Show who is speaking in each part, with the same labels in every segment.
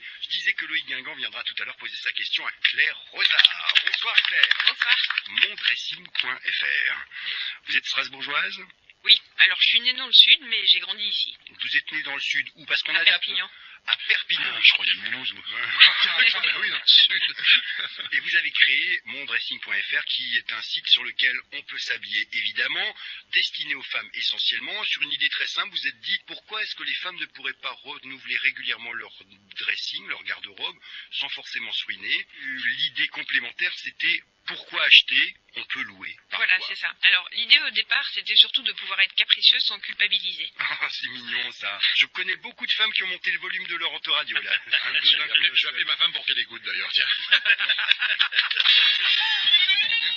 Speaker 1: Et je disais que Loïc Guingamp viendra tout à l'heure poser sa question à Claire Rosard. Bonsoir Claire.
Speaker 2: Bonsoir.
Speaker 1: Mondressing.fr. Vous êtes strasbourgeoise?
Speaker 2: Oui, alors je suis née dans le sud, mais j'ai grandi ici.
Speaker 1: Vous êtes née dans le sud où? Parce qu'on
Speaker 2: à
Speaker 1: a
Speaker 2: Perpignan.
Speaker 1: À Perpignan.
Speaker 3: Je croyais à Mulhouse, moi.
Speaker 1: Oui, dans le sud. Et vous avez créé mondressing.fr, qui est un site sur lequel on peut s'habiller, évidemment, destiné aux femmes essentiellement. Sur une idée très simple, vous êtes dit, pourquoi est-ce que les femmes ne pourraient pas renouveler régulièrement leur dressing, leur garde-robe, sans forcément se ruiner? L'idée complémentaire, c'était, pourquoi acheter? On peut louer.
Speaker 2: Voilà, c'est ça. Alors, l'idée au départ, c'était surtout de pouvoir être capricieuse sans culpabiliser.
Speaker 1: Ah, c'est mignon ça. Je connais beaucoup de femmes qui ont monté le volume de leur autoradio là.
Speaker 3: Je vais appeler ma femme pour qu'elle écoute d'ailleurs, tiens.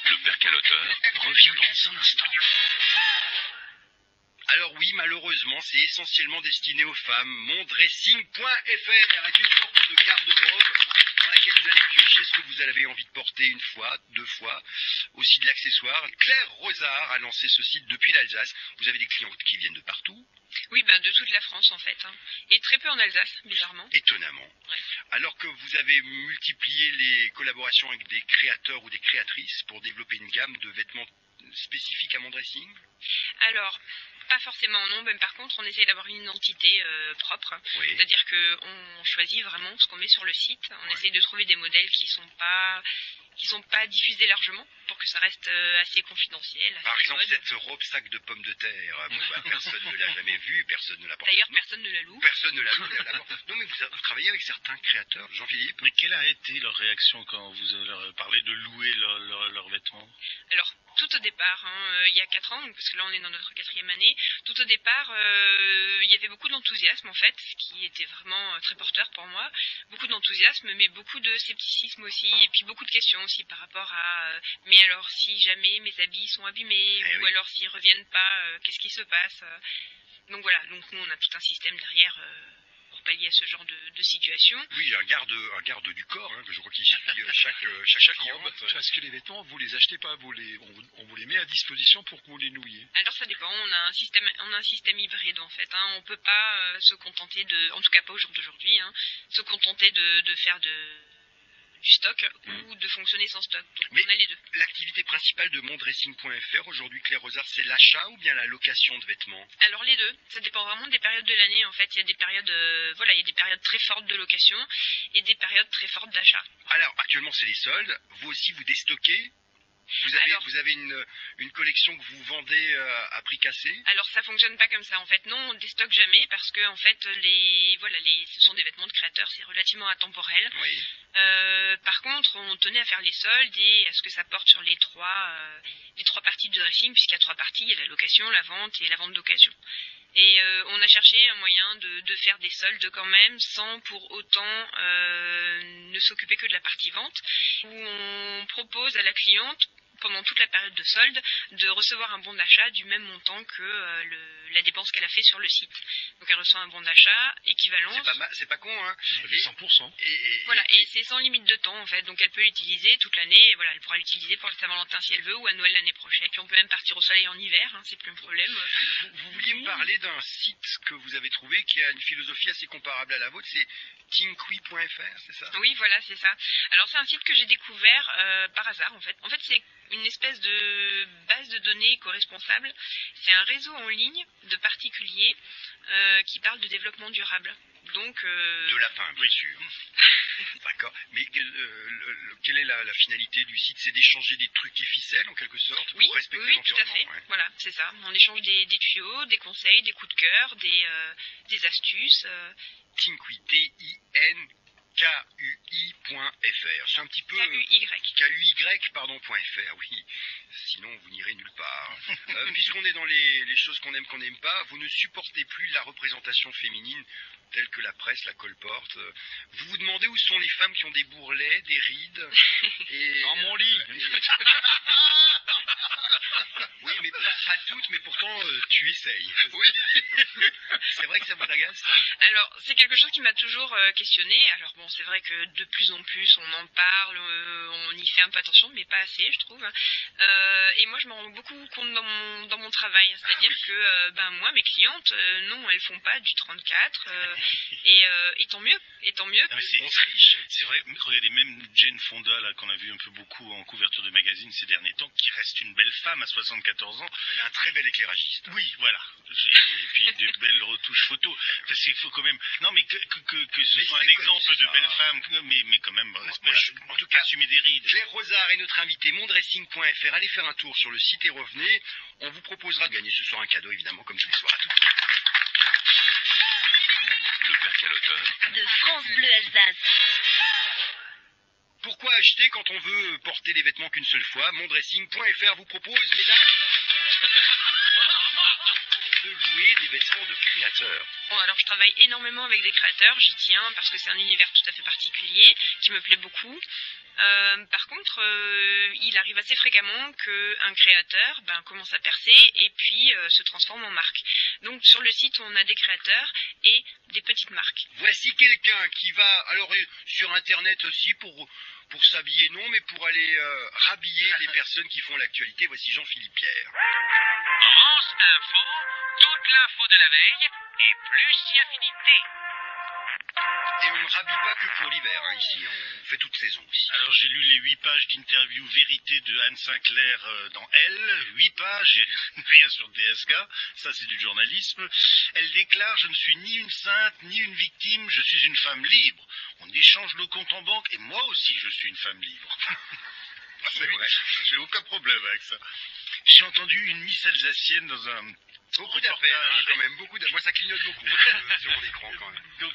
Speaker 4: Le père Caloteur revient dans un instant.
Speaker 1: Alors oui, malheureusement, c'est essentiellement destiné aux femmes. Mondressing.fr est une sorte de garde-robe dans laquelle vous allez piocher ce que vous avez envie de porter une fois, deux fois, aussi de l'accessoire. Claire Rosard a lancé ce site depuis l'Alsace. Vous avez des clients qui viennent de partout?
Speaker 2: Oui, de toute la France en fait. Et très peu en Alsace, bizarrement.
Speaker 1: Étonnamment.
Speaker 2: Ouais.
Speaker 1: Alors que vous avez multiplié les collaborations avec des créateurs ou des créatrices pour développer une gamme de vêtements spécifiques à Mondressing?
Speaker 2: Alors, pas forcément non, mais par contre on essaie d'avoir une identité propre.
Speaker 1: Oui.
Speaker 2: C'est-à-dire qu'on choisit vraiment ce qu'on met sur le site. On essaie de trouver des modèles qui sont pas diffusés largement pour que ça reste assez confidentiel.
Speaker 1: Par exemple,
Speaker 2: mode.
Speaker 1: cette robe sac de pommes de terre, personne ne l'a jamais vue, personne ne l'a portée.
Speaker 2: D'ailleurs, personne ne la loue.
Speaker 1: Personne ne l'a loue. Non, mais vous travaillez avec certains créateurs, Jean-Philippe.
Speaker 3: Mais quelle a été leur réaction quand vous leur parlez de louer leurs vêtements?
Speaker 2: Alors, tout au départ, il y a 4 ans, donc, parce que là on est dans notre 4e année, tout au départ, il y avait beaucoup d'enthousiasme en fait, ce qui était vraiment très porteur pour moi. Beaucoup d'enthousiasme, mais beaucoup de scepticisme aussi, et puis beaucoup de questions aussi par rapport à mais alors si jamais mes habits sont abîmés, ou
Speaker 1: oui.
Speaker 2: alors s'ils reviennent pas, qu'est-ce qui se passe? Donc voilà, donc nous on a tout un système derrière pour pallier à ce genre de situation.
Speaker 1: Oui, un garde du corps, que je crois qu'il suit chaque client.
Speaker 3: Parce que les vêtements, vous les achetez pas, on vous les met à disposition pour que vous les nouiez.
Speaker 2: Alors ça dépend, on a un système hybride en fait. On peut pas se contenter en tout cas pas au jour d'aujourd'hui, se contenter de faire du stock ou de fonctionner sans stock. Donc
Speaker 1: Mais
Speaker 2: on a les deux.
Speaker 1: l'activité principale de mondressing.fr aujourd'hui, Claire Rosard, c'est l'achat ou bien la location de vêtements?
Speaker 2: Alors les deux, ça dépend vraiment des périodes de l'année en fait. Il y a des périodes, il y a des périodes très fortes de location et des périodes très fortes d'achat.
Speaker 1: Alors, actuellement, c'est les soldes. Vous aussi, vous déstockez? Vous avez une collection que vous vendez à prix cassé?
Speaker 2: Alors ça fonctionne pas comme ça en fait. Non, on déstocke jamais parce que en fait ce sont des vêtements de créateurs, c'est relativement intemporel.
Speaker 1: Oui.
Speaker 2: Par contre, on tenait à faire les soldes et à ce que ça porte sur les trois parties de dressing, puisqu'il y a 3 parties, il y a la location, la vente et la vente d'occasion. Et on a cherché un moyen de faire des soldes quand même, sans pour autant ne s'occuper que de la partie vente, où on propose à la cliente, pendant toute la période de solde, de recevoir un bon d'achat du même montant que la dépense qu'elle a fait sur le site. Donc elle reçoit un bon d'achat équivalent.
Speaker 1: C'est pas con, hein?
Speaker 3: Ça fait 100%.
Speaker 2: Et c'est sans limite de temps en fait, donc elle peut l'utiliser toute l'année, et voilà, elle pourra l'utiliser pour le Saint-Valentin si elle veut, ou à Noël l'année prochaine. Puis on peut même partir au soleil en hiver, c'est plus un problème.
Speaker 1: Vous vouliez me parler d'un site que vous avez trouvé qui a une philosophie assez comparable à la vôtre, c'est thinkui.fr, c'est ça?
Speaker 2: Oui, voilà, c'est ça. Alors c'est un site que j'ai découvert par hasard en fait. En fait, c'est une espèce de base de données éco-responsable. C'est un réseau en ligne de particuliers qui parle de développement durable. Donc
Speaker 1: de lapin, bien sûr. D'accord. Mais quelle est la finalité du site? C'est d'échanger des trucs et ficelles, en quelque sorte,
Speaker 2: oui,
Speaker 1: pour respecter
Speaker 2: oui, tout à
Speaker 1: l'environnement.
Speaker 2: fait.
Speaker 1: Ouais.
Speaker 2: Voilà, c'est ça. On échange des tuyaux, des conseils, des coups de cœur, des astuces.
Speaker 1: Thinkui, TINKUI.fr. C'est un petit peu...
Speaker 2: KUY.
Speaker 1: KUY.fr, oui. Sinon, vous n'irez nulle part. Puisqu'on est dans les choses qu'on n'aime pas, vous ne supportez plus la représentation féminine telle que la presse la colporte. Vous vous demandez où sont les femmes qui ont des bourrelets, des rides
Speaker 3: Dans mon lit.
Speaker 1: Oui, mais pas toutes, mais pourtant tu essayes.
Speaker 3: Oui.
Speaker 1: C'est vrai que ça vous agace?
Speaker 2: Alors, c'est quelque chose qui m'a toujours questionné. Alors bon, c'est vrai que de plus en plus, on en parle, on y fait un peu attention, mais pas assez, je trouve. Et moi, je me rends beaucoup compte dans mon travail. C'est-à-dire que moi, mes clientes, non, elles font pas du 34. Et tant mieux. Et tant mieux.
Speaker 4: Non, mais c'est vrai, regardez, même Jane Fonda, là, qu'on a vu un peu beaucoup en couverture de magazine ces derniers temps, qui reste une belle femme à 74 ans.
Speaker 1: Elle est un très bel éclairagiste.
Speaker 4: Oui, voilà. Et puis de belles retouches photos. Parce qu'il faut quand même... Non, mais que ce
Speaker 1: Mais
Speaker 4: soit
Speaker 1: c'est
Speaker 4: un exemple de
Speaker 1: ça.
Speaker 4: belle femme, mais quand même,
Speaker 1: en tout cas,
Speaker 4: assumer des rides.
Speaker 1: Claire Rosard est notre invitée, mondressing.fr. Allez faire un tour sur le site et revenez. On vous proposera de gagner ce soir un cadeau, évidemment, comme tous les soirs. À tout de suite.
Speaker 4: Le percaloteur.
Speaker 5: De France Bleu Alsace.
Speaker 1: Pourquoi acheter quand on veut porter des vêtements qu'une seule fois? Mondressing.fr vous propose, mesdames, de louer des vêtements de créateurs.
Speaker 2: Bon, alors je travaille énormément avec des créateurs, j'y tiens parce que c'est un univers tout à fait particulier qui me plaît beaucoup. Par contre, il arrive assez fréquemment qu'un créateur commence à percer et puis se transforme en marque. Donc sur le site, on a des créateurs et des petites marques.
Speaker 1: Voici quelqu'un qui va, alors sur Internet aussi, pour s'habiller, non, mais pour aller rhabiller les personnes qui font l'actualité. Voici Jean-Philippe Pierre.
Speaker 6: France Info, toute l'info de la veille et plus si affinité.
Speaker 1: Et on ne rhabille pas que pour l'hiver, hein, ici, on fait toute saison aussi.
Speaker 4: Alors j'ai lu les 8 pages d'interview vérité de Anne Sinclair dans Elle, 8 pages, et rien sur DSK, ça c'est du journalisme. Elle déclare: je ne suis ni une sainte ni une victime, je suis une femme libre. On échange nos comptes en banque et moi aussi je suis une femme libre.
Speaker 1: C'est vrai.
Speaker 4: J'ai aucun problème avec ça. J'ai entendu une Miss alsacienne dans un...
Speaker 1: Beaucoup d'affaires, hein, quand même, beaucoup d'affaires. Moi, ça clignote beaucoup sur mon écran, quand même.
Speaker 4: Donc,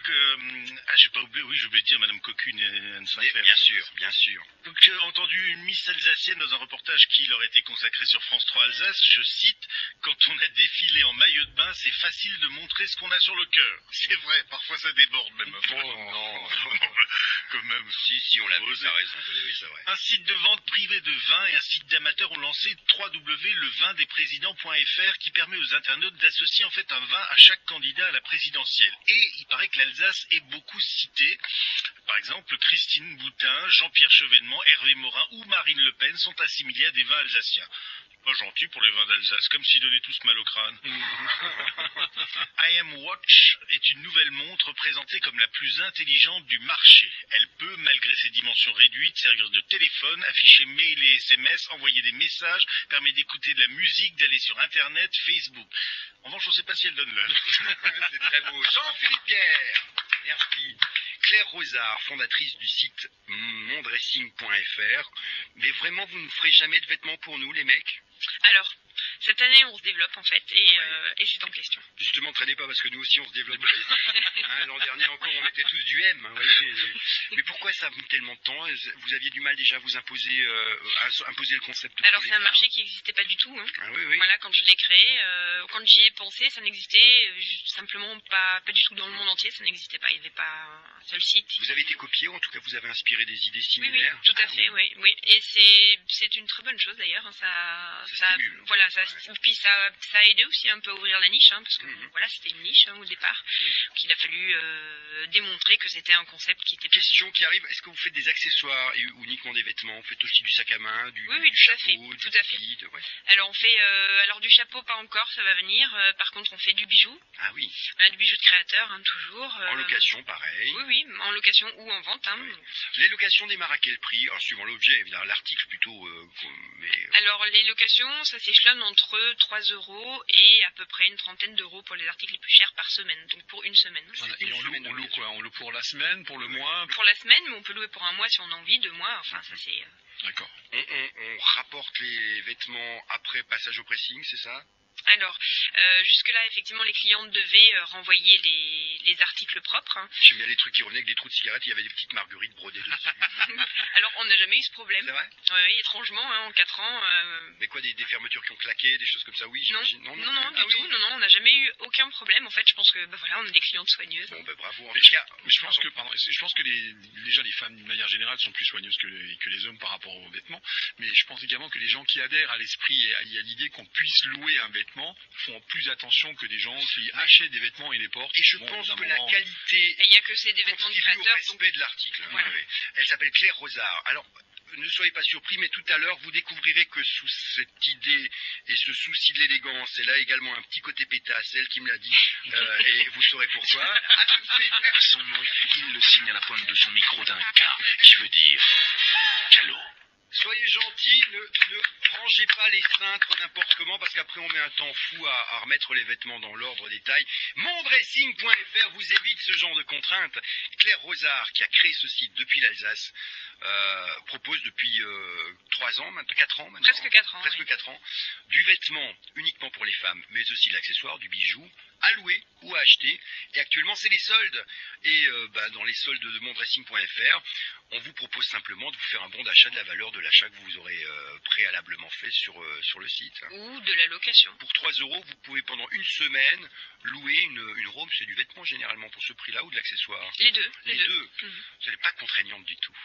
Speaker 4: j'ai pas oublié, oui, j'ai oublié de dire Madame Coquune et Anne Sinclair.
Speaker 1: Bien sûr, bien sûr.
Speaker 4: Donc, j'ai entendu une Miss alsacienne dans un reportage qui leur était consacré sur France 3 Alsace. Je cite: quand on a défilé en maillot de bain, c'est facile de montrer ce qu'on a sur le cœur. C'est vrai, parfois ça déborde même.
Speaker 1: Oh non.
Speaker 4: Quand même.
Speaker 1: Si, on l'a vu, t'as raison. Oui, c'est vrai.
Speaker 4: Un site de vente privée de vin et un site d'amateurs ont lancé www.levindesprésidents.fr qui permet aux internautes d'associer en fait un vin à chaque candidat à la présidentielle. Et il paraît que l'Alsace est beaucoup citée. Par exemple, Christine Boutin, Jean-Pierre Chevènement, Hervé Morin ou Marine Le Pen sont assimilés à des vins alsaciens. C'est pas gentil pour les vins d'Alsace, comme s'ils donnaient tous mal au crâne. IM Watch est une nouvelle montre présentée comme la plus intelligente du marché. Elle peut, malgré ses dimensions réduites, servir de téléphone, afficher mail et SMS, envoyer des messages, permet d'écouter de la musique, d'aller sur Internet, Facebook. En revanche, on ne sait pas si elle donne l'heure.
Speaker 1: C'est très beau. Jean-Philippe Pierre. Merci. Claire Rosard, fondatrice du site mondressing.fr. Mais vraiment, vous ne ferez jamais de vêtements pour nous, les mecs?
Speaker 2: Alors, cette année, on se développe en fait et c'est en question.
Speaker 1: Justement, traînez pas parce que nous aussi on se développe. Hein, l'an dernier encore, on était tous du M. Hein, voyez. Mais pourquoi ça a mis tellement de temps? Vous aviez du mal déjà à vous imposer, imposer le concept?
Speaker 2: Alors c'est un marché qui n'existait pas du tout. Hein.
Speaker 1: Ah, oui.
Speaker 2: Voilà, quand je l'ai créé, quand j'y ai pensé, ça n'existait simplement pas du tout dans le monde entier. Ça n'existait pas. Il n'y avait pas un seul site.
Speaker 1: Vous avez été copié, ou en tout cas vous avez inspiré des idées
Speaker 2: Oui,
Speaker 1: similaires?
Speaker 2: tout à fait, oui. Et c'est une très bonne chose d'ailleurs. Hein, ça
Speaker 1: stimule.
Speaker 2: voilà, puis ça a aidé aussi un peu à ouvrir la niche, hein, parce que voilà, c'était une niche au départ. Donc il a fallu démontrer que c'était un concept qui était...
Speaker 1: Question qui arrive, est-ce que vous faites des accessoires ou uniquement des vêtements? Vous faites aussi du sac à main, du
Speaker 2: Oui,
Speaker 1: chapeau,
Speaker 2: tout à fait.
Speaker 1: guide, ouais.
Speaker 2: Alors on fait, alors du chapeau pas encore, ça va venir. Par contre on fait du bijou.
Speaker 1: Ah oui.
Speaker 2: On a du bijou de créateur, hein, toujours.
Speaker 1: En location, pareil.
Speaker 2: Oui, en location ou en vente. Hein.
Speaker 1: Oui. Les locations démarrent à quel prix? Alors suivant l'objet, évidemment, l'article plutôt.
Speaker 2: Alors les locations, ça s'échelonne entre 3 € et à peu près une trentaine d'euros pour les articles les plus chers par semaine. Donc pour une semaine.
Speaker 3: Voilà, et on loue quoi? On loue pour la semaine, pour le mois?
Speaker 2: Pour la semaine, mais on peut louer pour un mois si on a envie, 2 mois. Enfin, ça c'est...
Speaker 3: D'accord.
Speaker 1: On rapporte les vêtements après passage au pressing, c'est ça?
Speaker 2: Alors, jusque-là, effectivement, les clientes devaient renvoyer les articles propres. Hein.
Speaker 1: J'aime bien les trucs qui revenaient avec des trous de cigarettes, il y avait des petites marguerites brodées dessus.
Speaker 2: Alors, on n'a jamais eu ce problème.
Speaker 1: C'est vrai?
Speaker 2: Oui, étrangement, hein, en 4 ans.
Speaker 1: Mais quoi, des fermetures qui ont claqué, des choses comme ça, oui,
Speaker 2: Non,
Speaker 1: j'imagine.
Speaker 2: non,
Speaker 1: Ah
Speaker 2: du
Speaker 1: oui.
Speaker 2: tout. Non, on n'a jamais eu aucun problème. En fait, je pense que, voilà, on est des clientes soigneuses.
Speaker 1: Bon, bravo. En
Speaker 3: Mais
Speaker 1: tout cas,
Speaker 3: je pense que déjà les femmes d'une manière générale sont plus soigneuses que les hommes par rapport aux vêtements, mais je pense également que les gens qui adhèrent à l'esprit et à l'idée qu'on puisse louer un vêtement font plus attention que des gens qui achètent des vêtements et les portent.
Speaker 1: et je
Speaker 3: Bon,
Speaker 1: pense
Speaker 3: d'un
Speaker 1: que la
Speaker 3: moment,
Speaker 1: qualité
Speaker 2: Et il n'y a que c'est des vêtements de
Speaker 1: contribue au
Speaker 2: créateurs. Donc,
Speaker 1: respect de l'article. Hein,
Speaker 2: Voilà.
Speaker 1: oui. Elle s'appelle Claire Rosard. Alors, ne soyez pas surpris, mais tout à l'heure, vous découvrirez que sous cette idée et ce souci de l'élégance, elle a également un petit côté pétasse, elle qui me l'a dit, et vous saurez pourquoi. À tout de suite.
Speaker 4: Son nom, il le signe à la pointe de son micro d'un K, qui veut dire calot.
Speaker 1: Soyez gentils, ne rangez pas les cintres n'importe comment, parce qu'après on met un temps fou à remettre les vêtements dans l'ordre des tailles. Mondressing.fr vous évite ce genre de contraintes. Claire Rosard, qui a créé ce site depuis l'Alsace, propose depuis 3 ans, maintenant 4 ans maintenant.
Speaker 2: Presque 4 ans.
Speaker 1: Presque
Speaker 2: oui.
Speaker 1: 4 ans, du vêtement uniquement pour les femmes, mais aussi de l'accessoire, du bijou, à louer ou à acheter. Et actuellement, c'est les soldes. Et dans les soldes de mondressing.fr, on vous propose simplement de vous faire un bon d'achat de la valeur de l'achat que vous aurez préalablement fait sur le site.
Speaker 2: Ou de la location.
Speaker 1: Pour 3 €, vous pouvez pendant une semaine louer une robe, c'est du vêtement généralement pour ce prix-là, ou de l'accessoire.
Speaker 2: Les deux.
Speaker 1: Les deux.
Speaker 2: Mhm.
Speaker 1: Ce n'est pas contraignante du tout.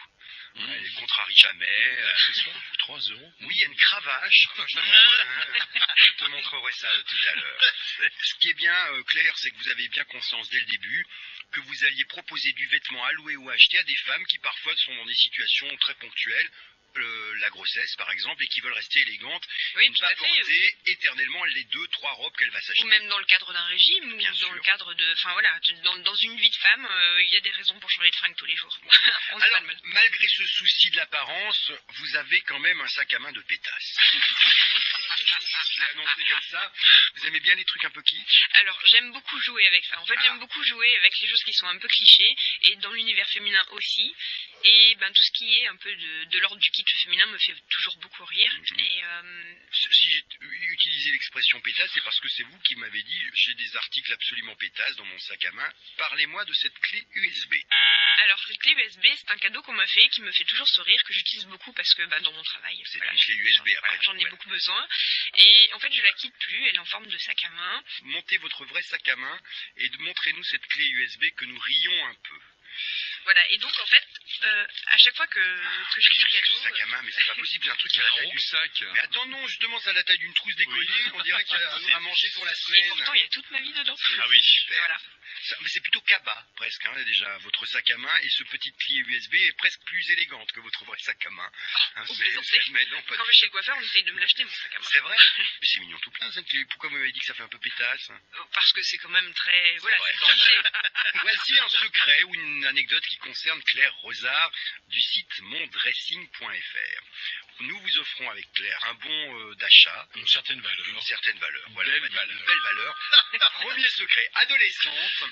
Speaker 1: Elle ne contrarie jamais.
Speaker 3: accessoires pour 3 €.
Speaker 1: Oui, il y a une cravache. Je te montrerai ça tout à l'heure. Ce qui est bien clair, c'est que vous avez bien conscience dès le début que vous alliez proposer du vêtement à louer ou à acheter à des femmes qui parfois sont dans des situations très ponctuelles, la grossesse par exemple, et qui veulent rester élégantes,
Speaker 2: Oui,
Speaker 1: et ne
Speaker 2: tout
Speaker 1: pas
Speaker 2: à fait.
Speaker 1: porter éternellement les 2-3 robes qu'elle va s'acheter.
Speaker 2: Ou même dans le cadre d'un régime, ou
Speaker 1: Bien
Speaker 2: dans
Speaker 1: sûr.
Speaker 2: le cadre de... Enfin voilà, dans une vie de femme, il y a des raisons pour changer de fringue tous les jours. On se
Speaker 1: Alors,
Speaker 2: calme.
Speaker 1: malgré ce souci de l'apparence, vous avez quand même un sac à main de pétasse. Je l'ai annoncé comme ça. Vous aimez bien les trucs un peu kitsch?
Speaker 2: Alors, j'aime beaucoup jouer avec ça. En fait, j'aime beaucoup jouer avec les choses qui sont un peu clichés, et dans l'univers féminin aussi. Et tout ce qui est un peu de l'ordre du kitsch féminin me fait toujours beaucoup rire.
Speaker 1: Mhm.
Speaker 2: Et
Speaker 1: Si j'ai utilisé l'expression pétasse, c'est parce que c'est vous qui m'avez dit j'ai des articles absolument pétasses dans mon sac à main. Parlez-moi de cette clé USB.
Speaker 2: alors, cette clé USB, c'est un cadeau qu'on m'a fait, qui me fait toujours sourire, que j'utilise beaucoup parce que dans mon travail,
Speaker 1: C'est
Speaker 2: voilà,
Speaker 1: une clé USB après.
Speaker 2: voilà, j'en ai
Speaker 1: Ouais.
Speaker 2: beaucoup besoin. Et en fait, je la quitte plus, elle est en forme de sac à main.
Speaker 1: Montez votre vrai sac à main et montrez-nous cette clé USB que nous rions un peu.
Speaker 2: Voilà, et donc en fait, à chaque fois que j'ai des
Speaker 1: Ce
Speaker 2: cadeaux...
Speaker 1: sac à main, mais c'est pas possible, j'ai un truc qui a la taille
Speaker 3: Gros
Speaker 1: du
Speaker 3: sac.
Speaker 1: Mais attends, non, justement, ça a la taille d'une trousse d'écolier, on dirait qu'il y a à manger pour la
Speaker 2: Et
Speaker 1: semaine.
Speaker 2: pourtant, il y a toute ma vie dedans.
Speaker 4: Ah oui.
Speaker 2: Voilà.
Speaker 1: Mais c'est plutôt cabas, presque, hein, déjà, votre sac à main, et ce petit clé USB est presque plus élégante que votre vrai sac à main. Hein,
Speaker 2: vous plaisantez.
Speaker 1: mais non, pas
Speaker 2: Quand
Speaker 1: du
Speaker 2: je vais chez
Speaker 1: tout.
Speaker 2: le coiffeur, on essaye de me l'acheter, mon sac à main.
Speaker 1: C'est vrai? Mais c'est mignon tout plein, cette clé. Pourquoi vous m'avez dit que ça fait un peu pétasse?
Speaker 2: Parce que c'est quand même très... Voilà,
Speaker 1: vrai.
Speaker 2: c'est pensé.
Speaker 1: Voici un secret ou une anecdote qui concerne Claire Rosard du site mondressing.fr. Nous vous offrons avec Claire un bon d'achat,
Speaker 3: Une certaine valeur.
Speaker 1: une certaine valeur.
Speaker 3: Une
Speaker 1: Voilà,
Speaker 3: belle
Speaker 1: on va dire
Speaker 3: valeur.
Speaker 1: une belle valeur. Premier secret, adolescente.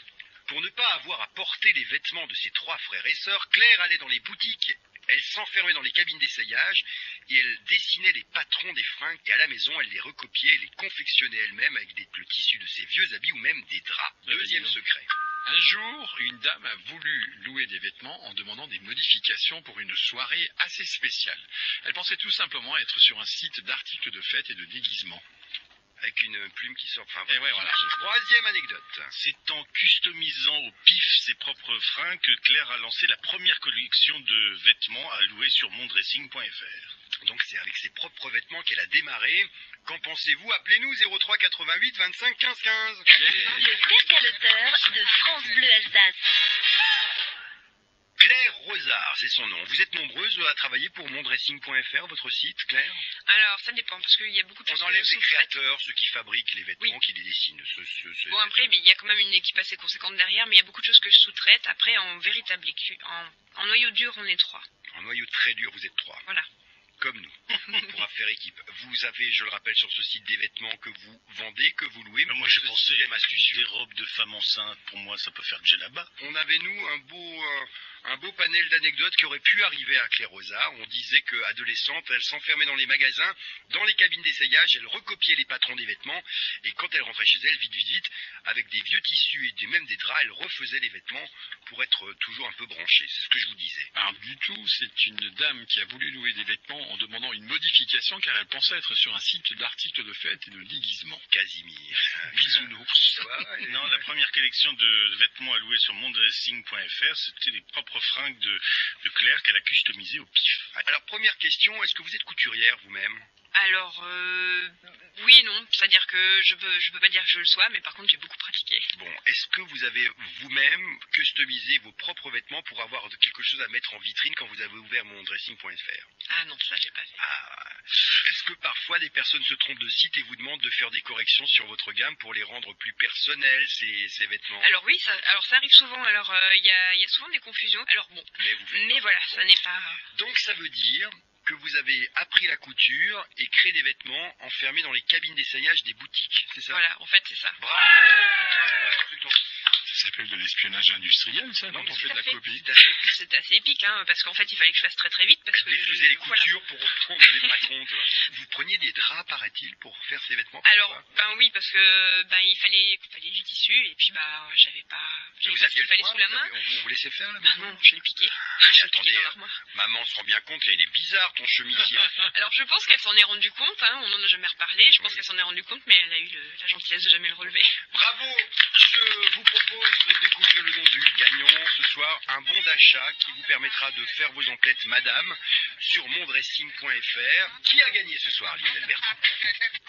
Speaker 1: Pour ne pas avoir à porter les vêtements de ses 3 frères et sœurs, Claire allait dans les boutiques, elle s'enfermait dans les cabines d'essayage et elle dessinait les patrons des fringues, et à la maison elle les recopiait et les confectionnait elle-même avec le tissu de ses vieux habits ou même des draps.
Speaker 3: Ah,
Speaker 1: Deuxième
Speaker 3: dis donc.
Speaker 1: secret.
Speaker 3: Un jour, une dame a voulu louer des vêtements en demandant des modifications pour une soirée assez spéciale. Elle pensait tout simplement être sur un site d'articles de fête et de déguisement.
Speaker 1: Avec une plume qui sort. Enfin,
Speaker 3: Et ouais, voilà.
Speaker 1: Troisième anecdote.
Speaker 4: C'est en customisant au pif ses propres fringues que Claire a lancé la première collection de vêtements à louer sur mondressing.fr.
Speaker 1: Donc c'est avec ses propres vêtements qu'elle a démarré. Qu'en pensez-vous? Appelez-nous 03 88 25 15 15.
Speaker 5: Le percaloteur de France Bleu Alsace.
Speaker 1: Claire Rosard, c'est son nom. Vous êtes nombreuses à travailler pour mondressing.fr, votre site, Claire?
Speaker 2: Alors, ça dépend, parce qu'il y a beaucoup de
Speaker 1: On
Speaker 2: choses
Speaker 1: enlève
Speaker 2: que je
Speaker 1: les
Speaker 2: sous-traite.
Speaker 1: créateurs, ceux qui fabriquent les vêtements,
Speaker 2: Oui.
Speaker 1: qui les dessinent.
Speaker 2: Bon, après, il y a quand même une équipe assez conséquente derrière, mais il y a beaucoup de choses que je sous-traite. Après, en véritable en noyau dur, on est 3.
Speaker 1: En noyau très dur, vous êtes 3.
Speaker 2: Voilà.
Speaker 1: Comme nous. On pourra faire équipe. Vous avez, je le rappelle, sur ce site des vêtements que vous vendez, que vous louez.
Speaker 4: Mais moi, je
Speaker 1: Ce
Speaker 4: pensais
Speaker 1: système astucieux.
Speaker 4: des robes de femmes enceintes. Pour moi, ça peut faire djellaba.
Speaker 1: On avait, nous, un beau Un beau panel d'anecdotes qui aurait pu arriver à Claire Rosard. On disait qu'adolescente, elle s'enfermait dans les magasins, dans les cabines d'essayage, elle recopiait les patrons des vêtements, et quand elle rentrait chez elle, vite, avec des vieux tissus et même des draps, elle refaisait les vêtements pour être toujours un peu branchée. C'est ce que je vous disais.
Speaker 3: Alors du tout, c'est une dame qui a voulu louer des vêtements en demandant une modification car elle pensait être sur un site d'articles de fête et de déguisement.
Speaker 1: Casimir.
Speaker 3: Bisounours.
Speaker 4: Non, la première collection de vêtements à louer sur mondressing.fr, c'était les propres fringues de Claire qu'elle a customisées au pif.
Speaker 1: Alors, première question, est-ce que vous êtes couturière vous-même?
Speaker 2: Alors, oui et non. C'est-à-dire que je peux pas dire que je le sois, mais par contre, j'ai beaucoup pratiqué.
Speaker 1: Bon, est-ce que vous avez vous-même customisé vos propres vêtements pour avoir quelque chose à mettre en vitrine quand vous avez ouvert mondressing.fr?
Speaker 2: Ah non, ça, j'ai pas fait.
Speaker 1: Est-ce que parfois des personnes se trompent de site et vous demandent de faire des corrections sur votre gamme pour les rendre plus personnels, ces vêtements?
Speaker 2: Alors oui, ça arrive souvent. Alors, il y a souvent des confusions. Alors bon, mais voilà, ça n'est pas...
Speaker 1: Donc ça veut dire que vous avez appris la couture et créé des vêtements enfermés dans les cabines d'essayage des boutiques, c'est ça?
Speaker 2: Voilà, en fait, c'est ça.
Speaker 1: Bravo!
Speaker 3: Ça s'appelle de l'espionnage industriel, ça, quand on fait de la copie.
Speaker 2: C'est assez épique, hein, parce qu'en fait, il fallait que je fasse très très vite, parce que...
Speaker 1: Défaisez les coutures pour reprendre les patrons, toi. Vous preniez des draps, paraît-il, pour faire ces vêtements?
Speaker 2: Alors, oui, parce que il fallait du tissu, et puis j'avais pas ce qu'il fallait sous la main.
Speaker 1: On vous laissait faire, là?
Speaker 2: Non, je l'ai piqué.
Speaker 1: Attendez, maman se rend bien compte qu'il est bizarre, ton chemisier.
Speaker 2: Alors, je pense qu'elle s'en est rendue compte, hein, on n'en a jamais reparlé, je pense qu'elle s'en est rendue compte, mais elle a eu la gentillesse de jamais le relever.
Speaker 1: Bravo! Je vous propose de découvrir le nom du gagnant ce soir, un bon d'achat qui vous permettra de faire vos emplettes madame sur mondressing.fr. Qui a gagné ce soir, Lionel Bertrand?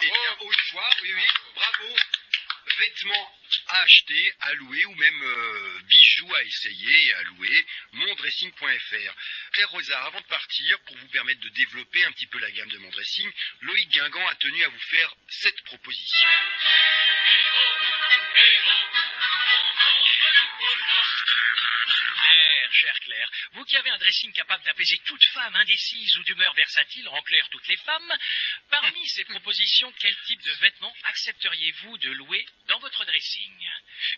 Speaker 1: Eh bien, au choix, oui, bravo! Vêtements à acheter, à louer ou même bijoux à essayer et à louer, mondressing.fr. Claire Rosard, avant de partir, pour vous permettre de développer un petit peu la gamme de Mondressing, Loïc Guingamp a tenu à vous faire cette proposition.
Speaker 6: Chère Claire, vous qui avez un dressing capable d'apaiser toute femme indécise ou d'humeur versatile, en clair toutes les femmes, parmi ces propositions, quel type de vêtements accepteriez-vous de louer dans votre dressing?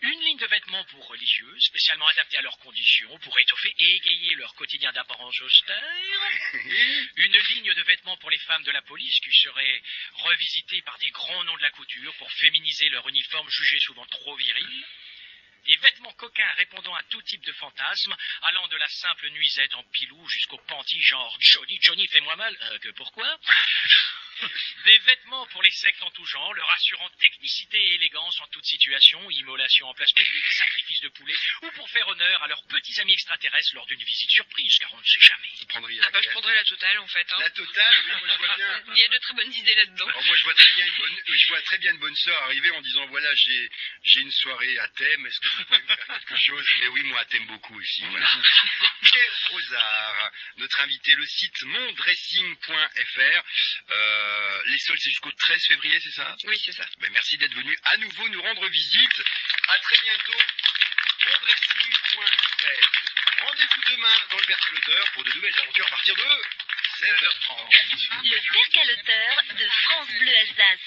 Speaker 6: Une ligne de vêtements pour religieux, spécialement adaptés à leurs conditions, pour étoffer et égayer leur quotidien d'apparence austère. Une ligne de vêtements pour les femmes de la police qui seraient revisitées par des grands noms de la couture pour féminiser leur uniforme jugé souvent trop viril. Des vêtements coquins répondant à tout type de fantasme, allant de la simple nuisette en pilou jusqu'au panty genre Johnny, fais-moi mal, que pourquoi? Des vêtements pour les sectes en tout genre, leur assurant technicité et élégance en toute situation, immolation en place publique, sacrifice de poulet, ou pour faire honneur à leurs petits amis extraterrestres lors d'une visite surprise, car on ne sait jamais.
Speaker 1: Vous prendriez
Speaker 2: Je prendrais la totale, en fait. Hein.
Speaker 1: La totale, oui, moi je vois bien.
Speaker 2: Il y a de très bonnes idées là-dedans.
Speaker 1: Alors moi je vois très bien une bonne sœur arriver en disant voilà j'ai une soirée à thème, est-ce que vous pouvez me faire quelque chose? Mais oui, moi à thème beaucoup aussi. Voilà. Claire Rosard, notre invité, le site mondressing.fr. Les soldes c'est jusqu'au 13 février, c'est ça?
Speaker 2: Oui, c'est ça.
Speaker 1: Ben, merci d'être venu à nouveau nous rendre visite. À très bientôt. Mondressing.fr. Rendez-vous demain dans le Percaloteur pour de nouvelles aventures à partir de 7h30.
Speaker 5: Le Percaloteur de France Bleu Alsace.